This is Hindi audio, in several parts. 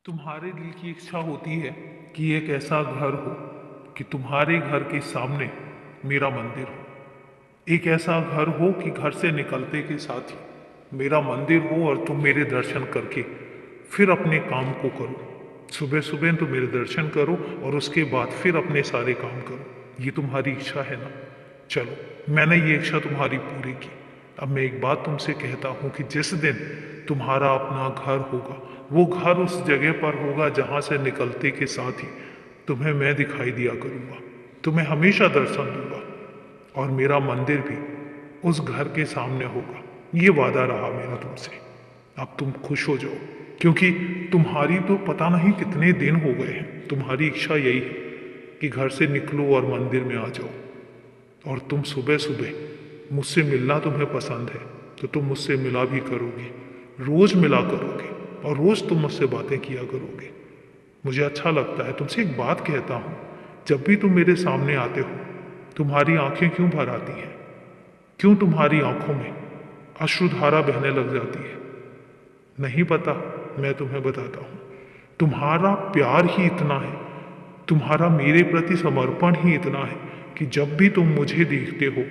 तुम्हारे दिल की इच्छा होती है कि एक ऐसा घर हो कि तुम्हारे घर के सामने मेरा मंदिर हो। एक ऐसा घर हो कि घर से निकलते के साथ ही मेरा मंदिर हो और तुम मेरे दर्शन करके फिर अपने काम को करो। सुबह सुबह तुम मेरे दर्शन करो और उसके बाद फिर अपने सारे काम करो। ये तुम्हारी इच्छा है ना? चलो, मैंने ये इच्छा तुम्हारी पूरी की। अब मैं एक बात तुमसे कहता हूँ कि जिस दिन तुम्हारा अपना घर होगा, वो घर उस जगह पर होगा जहाँ से निकलते के साथ ही तुम्हें मैं दिखाई दिया करूँगा। तुम्हें हमेशा दर्शन दूंगा और मेरा मंदिर भी उस घर के सामने होगा। ये वादा रहा मेरा तुमसे। अब तुम खुश हो जाओ, क्योंकि तुम्हारी तो पता नहीं कितने दिन हो गए हैं। तुम्हारी इच्छा यही है कि घर से निकलो और मंदिर में आ जाओ। और तुम सुबह सुबह मुझसे मिलना तुम्हें पसंद है तो तुम मुझसे मिला भी करोगे, रोज मिला करोगे और रोज तुम मुझसे बातें किया करोगे। मुझे अच्छा लगता है। तुमसे एक बात कहता हूँ, जब भी तुम मेरे सामने आते हो तुम्हारी आंखें क्यों भर आती हैं? क्यों तुम्हारी आंखों में अश्रुधारा बहने लग जाती है? नहीं पता? मैं तुम्हें बताता हूँ। तुम्हारा प्यार ही इतना है, तुम्हारा मेरे प्रति समर्पण ही इतना है कि जब भी तुम मुझे देखते हो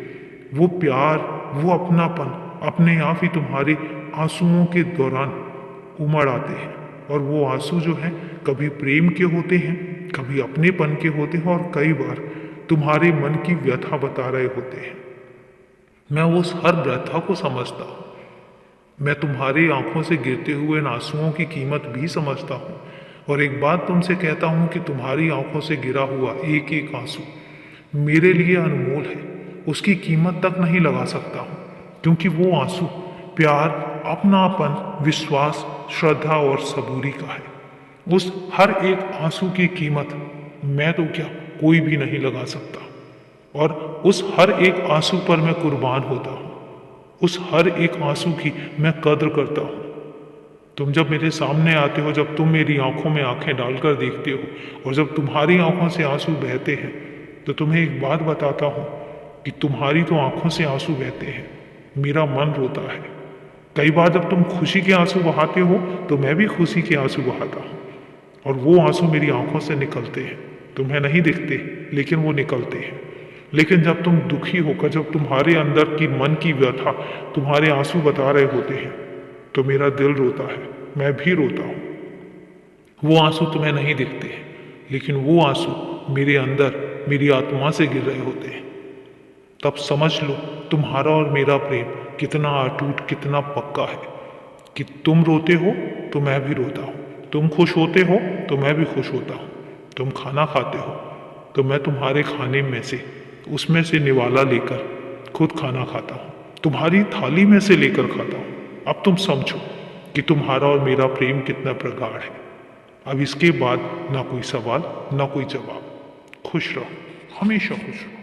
वो प्यार, वो अपनापन अपने आप ही तुम्हारे आंसुओं के दौरान उमड़ आते हैं। और वो आंसू जो हैं कभी प्रेम के होते हैं, कभी अपनेपन के होते हैं और कई बार तुम्हारे मन की व्यथा बता रहे होते हैं। मैं उस हर व्यथा को समझता हूँ। मैं तुम्हारी आंखों से गिरते हुए इन आंसुओं की कीमत भी समझता हूँ। और एक बात तुमसे कहता हूँ कि तुम्हारी आंखों से गिरा हुआ एक एक आंसू मेरे लिए अनमोल है। उसकी कीमत तक नहीं लगा सकता हूँ, क्योंकि वो आंसू प्यार, अपनापन, विश्वास, श्रद्धा और सबूरी का है। उस हर एक आंसू की कीमत मैं तो क्या, कोई भी नहीं लगा सकता। और उस हर एक आंसू पर मैं कुर्बान होता हूँ। उस हर एक आंसू की मैं कद्र करता हूँ। तुम जब मेरे सामने आते हो, जब तुम मेरी आंखों में आंखें डालकर देखते हो और जब तुम्हारी आंखों से आंसू बहते हैं, तो तुम्हें एक बात बताता हूँ कि तुम्हारी तो आंखों से आंसू बहते हैं, मेरा मन रोता है। कई बार जब तुम खुशी के आंसू बहाते हो तो मैं भी खुशी के आंसू बहाता हूँ। और वो आंसू मेरी आंखों से निकलते हैं, तुम्हें नहीं दिखते लेकिन वो निकलते हैं। लेकिन जब तुम दुखी होकर, जब तुम्हारे अंदर की मन की व्यथा तुम्हारे आंसू बता रहे होते हैं, तो मेरा दिल रोता है, मैं भी रोता हूँ। वो आंसू तुम्हें नहीं दिखते हैं, लेकिन वो आंसू मेरे अंदर, मेरी आत्मा से गिर रहे होते हैं। तब समझ लो तुम्हारा और मेरा प्रेम कितना अटूट, कितना पक्का है कि तुम रोते हो तो मैं भी रोता हूँ, तुम खुश होते हो तो मैं भी खुश होता हूँ, तुम खाना खाते हो तो मैं तुम्हारे खाने में से, उसमें से निवाला लेकर खुद खाना खाता हूँ, तुम्हारी थाली में से लेकर खाता हूँ। अब तुम समझो कि तुम्हारा और मेरा प्रेम कितना प्रगाढ़ है। अब इसके बाद ना कोई सवाल, ना कोई जवाब। खुश रहो, हमेशा खुश रहो।